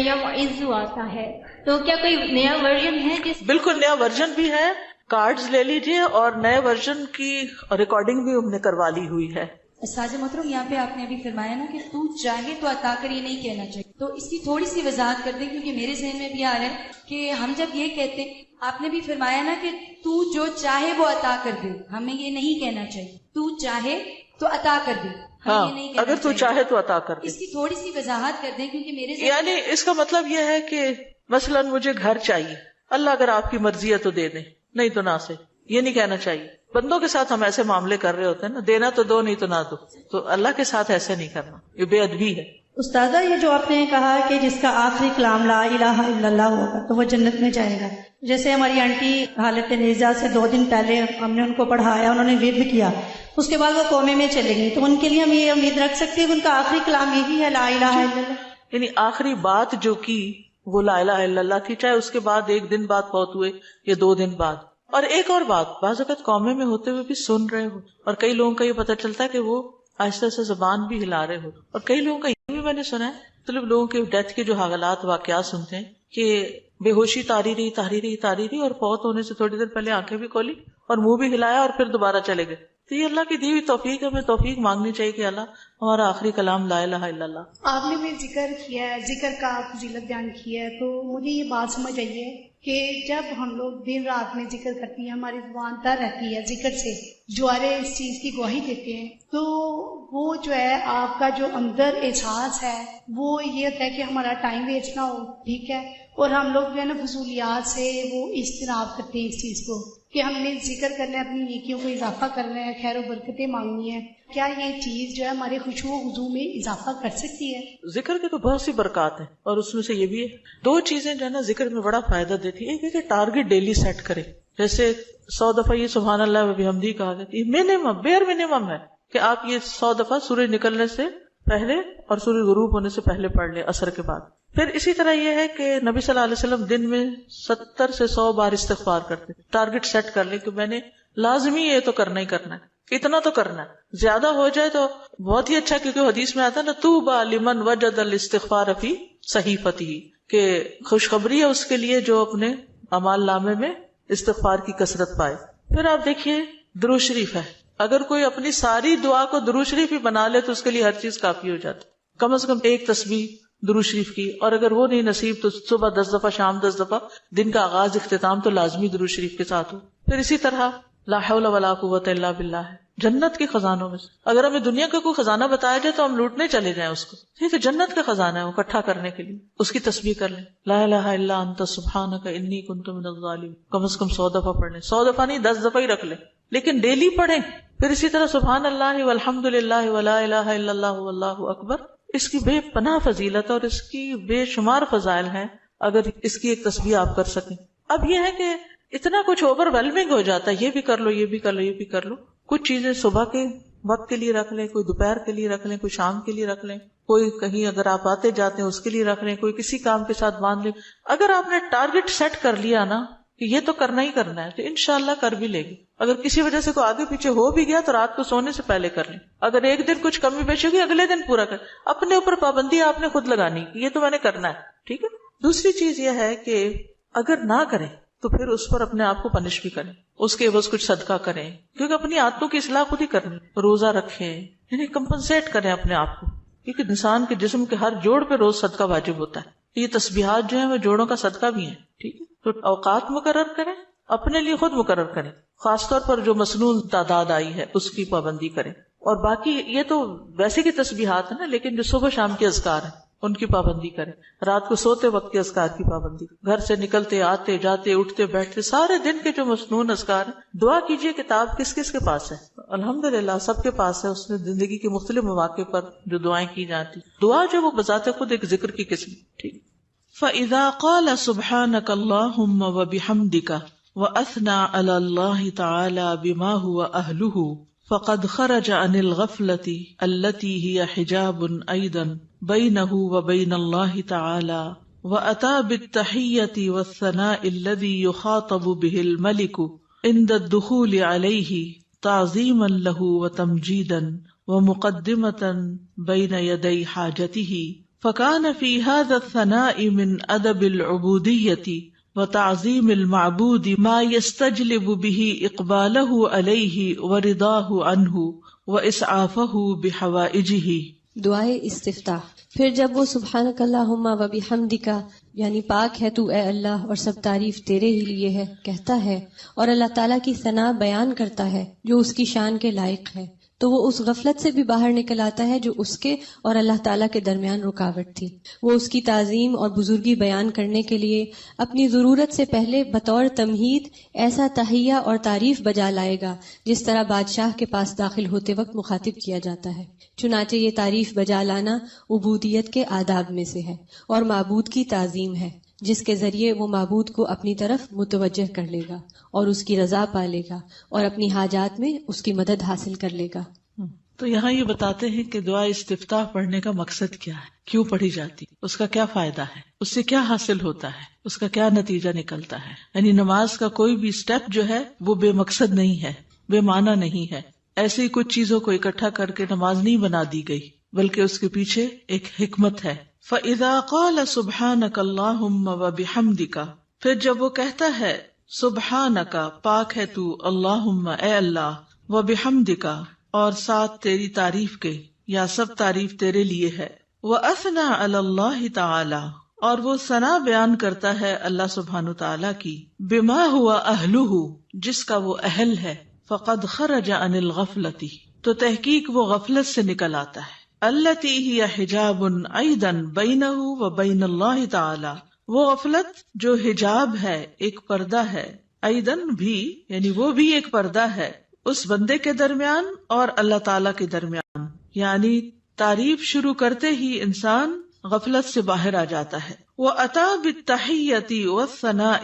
یوم عزو آتا ہے، تو کیا کوئی نیا ورژن ہے جس؟ بالکل نیا ورژن بھی ہے، کارڈز لے لیجئے، اور نئے ورژن کی ریکارڈنگ بھی ہم نے کروا لی ہوئی ہے۔ ساجد محترم، یہاں پہ آپ نے ابھی فرمایا نا کہ تو چاہے تو عطا کر، یہ نہیں کہنا چاہیے، تو اس کی تھوڑی سی وضاحت کر دیں، کیونکہ میرے ذہن میں بھی آ رہا ہے کہ ہم جب یہ کہتے ہیں، آپ نے بھی فرمایا نا کہ تو جو چاہے وہ عطا کر دے، ہمیں یہ نہیں کہنا چاہیے تو چاہے تو عطا کر دے، ہاں، اگر تو چاہے تو عطا کر دے، اس کی تھوڑی سی وضاحت کر دیں، کیونکہ میرے ذہن یعنی اس کا مطلب یہ ہے کہ مثلا مجھے گھر چاہیے، اللہ اگر آپ کی مرضی ہے تو دے دیں، نہیں تو نہ سے، یہ نہیں کہنا چاہیے۔ بندوں کے ساتھ ہم ایسے معاملے کر رہے ہوتے ہیں نا، دینا تو دو نہیں تو نہ دو، تو اللہ کے ساتھ ایسے نہیں کرنا، یہ بے ادبی ہے۔ استاذہ، یہ جو آپ نے کہا کہ جس کا آخری کلام لا الہ الا اللہ ہوگا تو وہ جنت میں جائے گا، جیسے ہماری آنٹی حالت نیزہ سے 2 دن پہلے ہم نے ان کو پڑھایا، انہوں نے ورد کیا، اس کے بعد وہ کومے میں چلے گئی، تو ان کے لیے ہم یہ امید رکھ سکتے ہیں کہ ان کا آخری کلام یہی ہے لا الہ الا اللہ؟ یعنی آخری بات جو کی وہ لا الہ الا اللہ تھی، چاہے اس کے بعد 1 دن بعد فوت ہوئے یا 2 دن بعد۔ اور ایک اور بات، بعض اوقات قومے میں ہوتے ہوئے بھی سن رہے ہو، اور کئی لوگوں کا یہ پتہ چلتا ہے کہ وہ آہستہ آہستہ زبان بھی ہلا رہے ہو، اور کئی لوگوں کا یہ بھی میں نے سنا ہے، مطلب لوگوں کے ڈیتھ کے جو حالات واقعات سنتے ہیں کہ بے ہوشی تاری رہی اور فوت ہونے سے تھوڑی دیر پہلے آنکھیں بھی کھولی اور منہ بھی ہلایا اور پھر دوبارہ چلے گئے۔ تو یہ اللہ کی دی ہوئی توفیق ہے، ہمیں توفیق مانگنی چاہیے کہ اللہ ہمارا آخری کلام لا الہ الا اللہ۔ آپ نے بھی ذکر کیا ہے، ذکر کا فضیلت بیان کی ہے، تو مجھے یہ بات سمجھ آئی ہے کہ جب ہم لوگ دن رات میں ذکر کرتی ہیں، ہماری زبان تر رہتی ہے ذکر سے، جوارے اس چیز کی گواہی دیتے ہیں، تو وہ جو ہے آپ کا جو اندر احساس ہے وہ یہ ہوتا ہے کہ ہمارا ٹائم ویسٹ نہ ہو، ٹھیک ہے، اور ہم لوگ جو ہے نا فضولیات سے وہ اجتناب کرتے ہیں اس چیز کو کہ ہم نے ذکر کرنا ہے، اپنی نیکیوں کو اضافہ کرنا ہے، خیر و برکتیں مانگنی ہے۔ کیا یہ چیز جو ہے ہمارے خشوع و خضوع میں اضافہ کر سکتی ہے؟ ذکر کے تو بہت سی برکات ہیں، اور اس میں سے یہ بھی ہے، 2 چیزیں جو ہے نا ذکر میں بڑا فائدہ دیتی ہے۔ ایک ہے کہ ٹارگٹ ڈیلی سیٹ کرے، جیسے 100 دفعہ یہ سبحان اللہ و بحمدہ کہا گیا، یہ منیمم بیئر منیمم ہے کہ آپ یہ 100 دفعہ سورج نکلنے سے پہلے اور سورج غروب ہونے سے پہلے پڑھ لیں عصر کے بعد۔ پھر اسی طرح یہ ہے کہ نبی صلی اللہ علیہ وسلم دن میں 70 سے 100 بار استغفار کرتے، ٹارگٹ سیٹ کر لیں کہ میں نے لازمی یہ تو کرنا ہی کرنا ہے، اتنا تو کرنا ہے، زیادہ ہو جائے تو بہت ہی اچھا، کیونکہ حدیث میں آتا ہے نا طوبی لمن وجد الاستغفار فی صحیفتہ، کہ خوشخبری ہے اس کے لیے جو اپنے اعمال نامے میں استغفار کی کثرت پائے۔ پھر آپ دیکھیے درود شریف ہے، اگر کوئی اپنی ساری دعا کو درود شریف ہی بنا لے تو اس کے لیے ہر چیز کافی ہو جاتی، کم از کم ایک تسبیح درود شریف کی، اور اگر وہ نہیں نصیب تو صبح 10 دفعہ، شام 10 دفعہ، دن کا آغاز اختتام تو لازمی درود شریف کے ساتھ ہو۔ پھر اسی طرح لا حول ولا قوت الا باللہ ہے، جنت کے خزانوں میں سے اگر ہمیں دنیا کا کوئی خزانہ بتایا جائے تو ہم لوٹنے چلے جائیں اس کو، یہ تو جنت کا خزانہ ہے، وہ اکٹھا کرنے کے لیے اس کی تسبیح کر لیں، لا الہ الا انت سبحانک انی کنت من الظالمین، کم از کم 100 دفعہ پڑھ لیں، 100 دفعہ نہیں 10 دفعہ ہی رکھ لیں، لیکن ڈیلی پڑھیں. پھر اسی طرح سبحان اللہ والحمد للہ ولا الہ الا اللہ واللہ اکبر، اس کی بے پناہ فضیلت اور اس کی بے شمار فضائل ہیں اگر اس کی ایک تسبیح آپ کر سکیں. اب یہ ہے کہ اتنا کچھ اوور ویلمنگ ہو جاتا ہے، یہ بھی کر لو، یہ بھی کر لو، یہ بھی کر لو. کچھ چیزیں صبح کے وقت کے لیے رکھ لیں، کوئی دوپہر کے لیے رکھ لیں، کوئی شام کے لیے رکھ لیں، کوئی کہیں اگر آپ آتے جاتے ہیں اس کے لیے رکھ لیں، کوئی کسی کام کے ساتھ باندھ لیں. اگر آپ نے ٹارگٹ سیٹ کر لیا نا کہ یہ تو کرنا ہی کرنا ہے تو انشاءاللہ کر بھی لے گی. اگر کسی وجہ سے کوئی آگے پیچھے ہو بھی گیا تو رات کو سونے سے پہلے کر لیں. اگر ایک دن کچھ کمی بیشی ہوگی اگلے دن پورا کر. اپنے اوپر پابندی آپ نے خود لگانی کہ یہ تو میں نے کرنا ہے. ٹھیک ہے. دوسری چیز یہ ہے کہ اگر نہ کریں تو پھر اس پر اپنے آپ کو پنش بھی کریں، اس کے عوض کچھ صدقہ کریں، کیونکہ اپنی عادتوں کی اصلاح خود ہی کرنی. روزہ رکھیں، یعنی کمپنسیٹ کریں اپنے آپ کو، کیونکہ انسان کے جسم کے ہر جوڑ پہ روز صدقہ واجب ہوتا ہے. یہ تسبیحات جو ہیں وہ جوڑوں کا صدقہ بھی ہیں. ٹھیک ہے. تو اوقات مقرر کریں، اپنے لیے خود مقرر کریں، خاص طور پر جو مسنون تعداد آئی ہے اس کی پابندی کریں. اور باقی یہ تو ویسے کی تسبیحات ہیں نا، لیکن جو صبح شام کے اذکار ہیں ان کی پابندی کریں. رات کو سوتے وقت کے اذکار کی پابندی، گھر سے نکلتے آتے جاتے اٹھتے بیٹھتے سارے دن کے جو مسنون اذکار ہیں. دعا کیجئے کتاب کس کس کے پاس ہے؟ الحمدللہ سب کے پاس ہے. اس میں زندگی کے مختلف مواقع پر جو دعائیں کی جاتی، دعا جو وہ بذات خود ایک ذکر کی قسم. ٹھیک. فَإِذَا قَالَ سُبْحَانَكَ اللَّهُمَّ وَبِحَمْدِكَ وَأَثْنَى عَلَى اللَّهِ تَعَالَى بِمَا هُوَ أَهْلُهُ فَقَدْ خَرَجَ عَنِ الْغَفْلَةِ الَّتِي هِيَ حِجَابٌ أَيْضًا بَيْنَهُ وَبَيْنَ اللَّهِ تَعَالَى وَأَتَى بِالتَّحِيَّةِ وَالثَّنَاءِ الَّذِي يُخَاطَبُ بِهِ الْمَلِكُ عِنْدَ الدُّخُولِ عَلَيْهِ تَعْظِيمًا لَهُ وَتَمْجِيدًا وَمُقَدِّمَةً بَيْنَ يَدَيْ حَاجَتِهِ. فكان في هذا الثناء من أدب العبودية وتعظيم المعبود ما يستجلب به إقباله عليه ورضاه عنه وإسعافه بحوائجه. دعائے استفتاح. پھر جب وہ سبحانک اللہم و بحمدک یعنی پاک ہے تو اے اللہ اور سب تعریف تیرے ہی لیے ہے کہتا ہے اور اللہ تعالیٰ کی ثنا بیان کرتا ہے جو اس کی شان کے لائق ہے، تو وہ اس غفلت سے بھی باہر نکل آتا ہے جو اس کے اور اللہ تعالیٰ کے درمیان رکاوٹ تھی. وہ اس کی تعظیم اور بزرگی بیان کرنے کے لیے اپنی ضرورت سے پہلے بطور تمہید ایسا تحیہ اور تعریف بجا لائے گا جس طرح بادشاہ کے پاس داخل ہوتے وقت مخاطب کیا جاتا ہے. چنانچہ یہ تعریف بجا لانا عبودیت کے آداب میں سے ہے اور معبود کی تعظیم ہے جس کے ذریعے وہ معبود کو اپنی طرف متوجہ کر لے گا اور اس کی رضا پا لے گا اور اپنی حاجات میں اس کی مدد حاصل کر لے گا. تو یہاں یہ بتاتے ہیں کہ دعا استفتاح پڑھنے کا مقصد کیا ہے، کیوں پڑھی جاتی، اس کا کیا فائدہ ہے، اس سے کیا حاصل ہوتا ہے، اس کا کیا نتیجہ نکلتا ہے. یعنی نماز کا کوئی بھی سٹیپ جو ہے وہ بے مقصد نہیں ہے، بے معنی نہیں ہے. ایسے ہی کچھ چیزوں کو اکٹھا کر کے نماز نہیں بنا دی گئی، بلکہ اس کے پیچھے ایک حکمت ہے. فَإِذَا قَالَ سُبْحَانَكَ اللَّهُمَّ وَبِحَمْدِكَ پھر جب وہ کہتا ہے سبحانک پاک ہے تو، اللہم اے اللہ، وَبِحَمْدِكَ اور ساتھ تیری تعریف کے یا سب تعریف تیرے لیے ہے، وَأَثْنَى عَلَى اللَّهِ تَعَالَى اور وہ ثنا بیان کرتا ہے اللہ سبحانہ تعالیٰ کی، بما ہوا اہلہ جس کا وہ اہل ہے، فقد خرج عن الغفلة تو تحقیق وہ غفلت سے نکل آتا ہے، التي ہی حجاب ایضا بینہ وبین اللہ تعالی وہ غفلت جو حجاب ہے، ایک پردہ ہے، ایضا بھی یعنی وہ بھی ایک پردہ ہے اس بندے کے درمیان اور اللہ تعالی کے درمیان. یعنی تعریف شروع کرتے ہی انسان غفلت سے باہر آ جاتا ہے. وہ عطا بالتحیۃ والثناء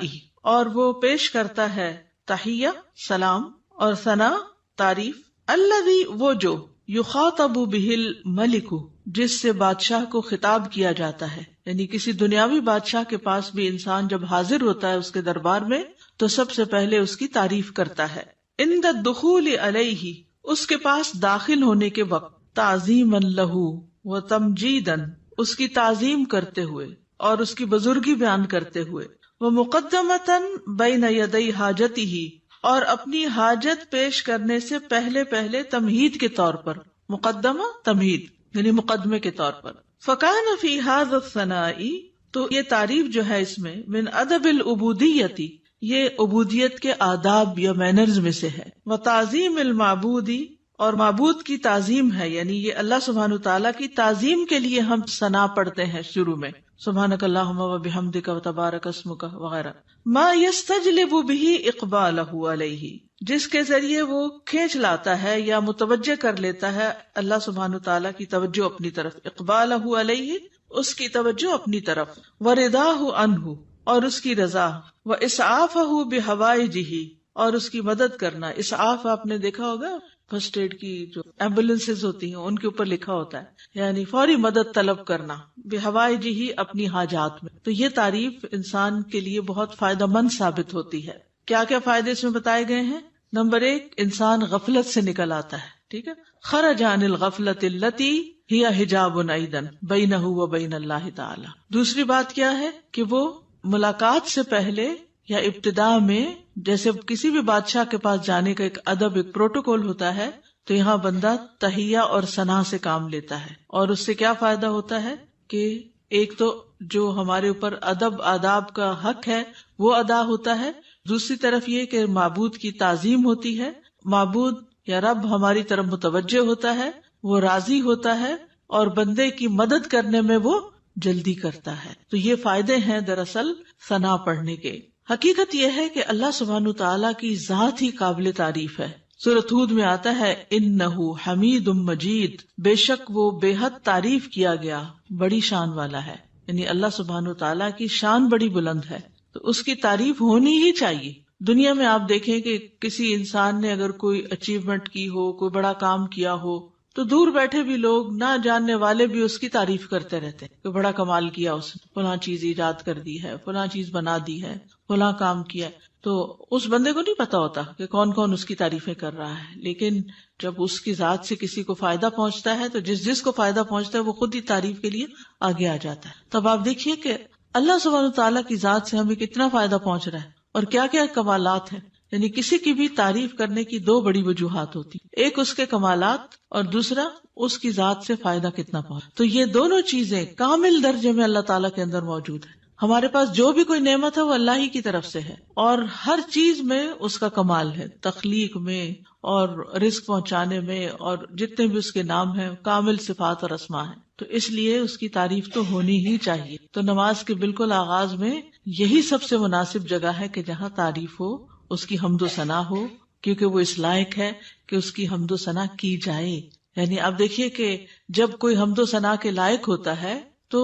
اور وہ پیش کرتا ہے تحیہ سلام اور ثنا تعریف، الذی وہ جو یخاطب بہ الملک جس سے بادشاہ کو خطاب کیا جاتا ہے. یعنی کسی دنیاوی بادشاہ کے پاس بھی انسان جب حاضر ہوتا ہے اس کے دربار میں تو سب سے پہلے اس کی تعریف کرتا ہے. عند الدخول علیہ اس کے پاس داخل ہونے کے وقت، تعظیما لہ و تمجیدا اس کی تعظیم کرتے ہوئے اور اس کی بزرگی بیان کرتے ہوئے، وہ مقدمتا بین یدی حاجتہ اور اپنی حاجت پیش کرنے سے پہلے تمہید کے طور پر، مقدمہ تمہید یعنی مقدمے کے طور پر. فکان فی ھذا الثناء تو یہ تعریف جو ہے اس میں من ادب العبودیۃ یہ عبودیت کے آداب یا مینرز میں سے ہے، وتعظیم المعبود اور معبود کی تعظیم ہے، یعنی یہ اللہ سبحانہ تعالیٰ کی تعظیم کے لیے ہم ثنا پڑھتے ہیں شروع میں. سبحانک اللہم و بحمدک و تبارک اسمک وغیرہ. ما یستجلب بہ اقبالہ علیہ، جس کے ذریعے وہ کھینچ لاتا ہے یا متوجہ کر لیتا ہے اللہ سبحانہ تعالیٰ کی توجہ اپنی طرف. اقبالہ علیہ، اس کی توجہ اپنی طرف. ورضاہ عنہ، اور اس کی رضا. واسعافہ بحوائجہ، اور اس کی مدد کرنا. اسعاف آپ نے دیکھا ہوگا فرسٹ ایڈ کی جو ایمبولینسز ہوتی ہیں ان کے اوپر لکھا ہوتا ہے، یعنی فوری مدد طلب کرنا. بحوائجہ، اپنی حاجات میں. تو یہ تعریف انسان کے لیے بہت فائدہ مند ثابت ہوتی ہے. کیا کیا فائدے اس میں بتائے گئے ہیں؟ نمبر 1، انسان غفلت سے نکل آتا ہے. ٹھیک ہے، خرج عن الغفلۃ التی ہی حجاب ایضا بینہ و بین اللہ تعالی. دوسری بات کیا ہے کہ وہ ملاقات سے پہلے یا ابتدا میں، جیسے کسی بھی بادشاہ کے پاس جانے کا ایک ادب، ایک پروٹوکول ہوتا ہے، تو یہاں بندہ تحیہ اور ثنا سے کام لیتا ہے. اور اس سے کیا فائدہ ہوتا ہے کہ ایک تو جو ہمارے اوپر ادب آداب کا حق ہے وہ ادا ہوتا ہے، دوسری طرف یہ کہ معبود کی تعظیم ہوتی ہے، معبود یا رب ہماری طرف متوجہ ہوتا ہے، وہ راضی ہوتا ہے اور بندے کی مدد کرنے میں وہ جلدی کرتا ہے. تو یہ فائدے ہیں دراصل ثنا پڑھنے کے. حقیقت یہ ہے کہ اللہ سبحانہ تعالیٰ کی ذات ہی قابل تعریف ہے. سورۃ ہود میں آتا ہے انہ حمید مجید، بے شک وہ بے حد تعریف کیا گیا، بڑی شان والا ہے. یعنی اللہ سبحانہ تعالیٰ کی شان بڑی بلند ہے، تو اس کی تعریف ہونی ہی چاہیے. دنیا میں آپ دیکھیں کہ کسی انسان نے اگر کوئی اچیومنٹ کی ہو، کوئی بڑا کام کیا ہو، تو دور بیٹھے بھی لوگ، نہ جاننے والے بھی اس کی تعریف کرتے رہتے کہ بڑا کمال کیا اس نے، فلاں چیز ایجاد کر دی ہے، فلاں چیز بنا دی ہے، فلاں کام کیا. تو اس بندے کو نہیں پتا ہوتا کہ کون کون اس کی تعریفیں کر رہا ہے. لیکن جب اس کی ذات سے کسی کو فائدہ پہنچتا ہے تو جس کو فائدہ پہنچتا ہے وہ خود ہی تعریف کے لیے آگے آ جاتا ہے. تب آپ دیکھیے کہ اللہ سبحانہ تعالیٰ کی ذات سے ہمیں کتنا فائدہ پہنچ رہا ہے اور کیا کیا کمالات ہیں. یعنی کسی کی بھی تعریف کرنے کی 2 بڑی وجوہات ہوتی، ایک اس کے کمالات اور دوسرا اس کی ذات سے فائدہ کتنا پہنچ. تو یہ دونوں چیزیں کامل درجے میں اللہ تعالیٰ کے اندر موجود ہیں. ہمارے پاس جو بھی کوئی نعمت ہے وہ اللہ ہی کی طرف سے ہے، اور ہر چیز میں اس کا کمال ہے، تخلیق میں اور رزق پہنچانے میں، اور جتنے بھی اس کے نام ہیں کامل صفات اور اسماء ہیں. تو اس لیے اس کی تعریف تو ہونی ہی چاہیے. تو نماز کے بالکل آغاز میں یہی سب سے مناسب جگہ ہے کہ جہاں تعریف ہو، اس کی حمد و ثنا ہو، کیونکہ وہ اس لائق ہے کہ اس کی حمد و ثنا کی جائے. یعنی آپ دیکھیے کہ جب کوئی حمد و ثنا کے لائق ہوتا ہے تو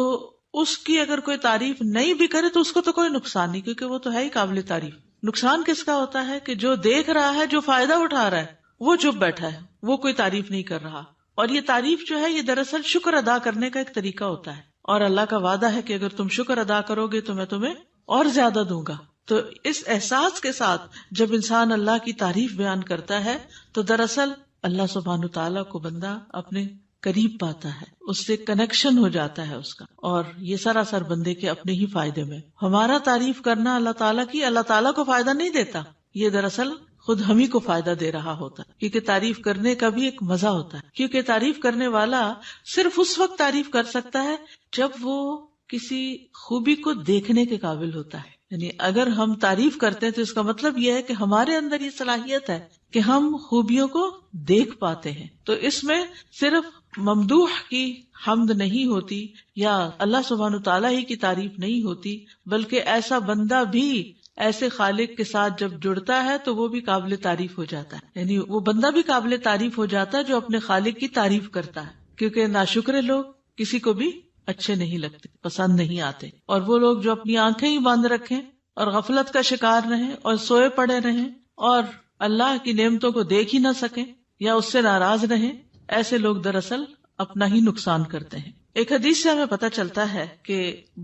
اس کی اگر کوئی تعریف نہیں بھی کرے تو اس کو تو کوئی نقصان نہیں، کیونکہ وہ تو ہے ہی قابل تعریف. نقصان کس کا ہوتا ہے کہ جو دیکھ رہا ہے، جو فائدہ اٹھا رہا ہے، وہ چپ بیٹھا ہے، وہ کوئی تعریف نہیں کر رہا. اور یہ تعریف جو ہے یہ دراصل شکر ادا کرنے کا ایک طریقہ ہوتا ہے، اور اللہ کا وعدہ ہے کہ اگر تم شکر ادا کرو گے تو میں تمہیں اور زیادہ دوں گا. تو اس احساس کے ساتھ جب انسان اللہ کی تعریف بیان کرتا ہے تو دراصل اللہ سبحانہ تعالیٰ کو بندہ اپنے قریب پاتا ہے، اس سے کنیکشن ہو جاتا ہے اس کا، اور یہ سراسر بندے کے اپنے ہی فائدے میں. ہمارا تعریف کرنا اللہ تعالیٰ کی اللہ تعالیٰ کو فائدہ نہیں دیتا، یہ دراصل خود ہم ہی کو فائدہ دے رہا ہوتا ہے. کیونکہ تعریف کرنے کا بھی ایک مزہ ہوتا ہے، کیونکہ تعریف کرنے والا صرف اس وقت تعریف کر سکتا ہے جب وہ کسی خوبی کو دیکھنے کے قابل ہوتا ہے. یعنی اگر ہم تعریف کرتے ہیں تو اس کا مطلب یہ ہے کہ ہمارے اندر یہ صلاحیت ہے کہ ہم خوبیوں کو دیکھ پاتے ہیں. تو اس میں صرف ممدوح کی حمد نہیں ہوتی یا اللہ سبحانہ تعالیٰ ہی کی تعریف نہیں ہوتی، بلکہ ایسا بندہ بھی ایسے خالق کے ساتھ جب جڑتا ہے تو وہ بھی قابل تعریف ہو جاتا ہے. یعنی وہ بندہ بھی قابل تعریف ہو جاتا ہے جو اپنے خالق کی تعریف کرتا ہے. کیونکہ ناشکر لوگ کسی کو بھی اچھے نہیں لگتے، پسند نہیں آتے. اور وہ لوگ جو اپنی آنکھیں ہی باندھ رکھیں اور غفلت کا شکار رہیں اور سوئے پڑے رہیں اور اللہ کی نعمتوں کو دیکھ ہی نہ سکیں یا اس سے ناراض رہیں، ایسے لوگ دراصل اپنا ہی نقصان کرتے ہیں. ایک حدیث سے ہمیں پتہ چلتا ہے کہ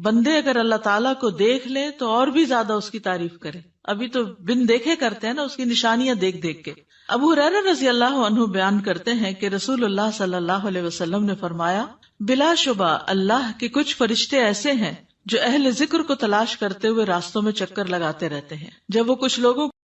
بندے اگر اللہ تعالیٰ کو دیکھ لے تو اور بھی زیادہ اس کی تعریف کرے. ابھی تو بن دیکھے کرتے ہیں نا، اس کی نشانیاں دیکھ دیکھ کے. ابو ہریرہ رضی اللہ عنہ بیان کرتے ہیں کہ رسول اللہ صلی اللہ علیہ وسلم نے فرمایا، بلا شبہ اللہ کے کچھ فرشتے ایسے ہیں جو اہل ذکر کو تلاش کرتے ہوئے راستوں میں چکر لگاتے رہتے ہیں. جب وہ کچھ لوگوں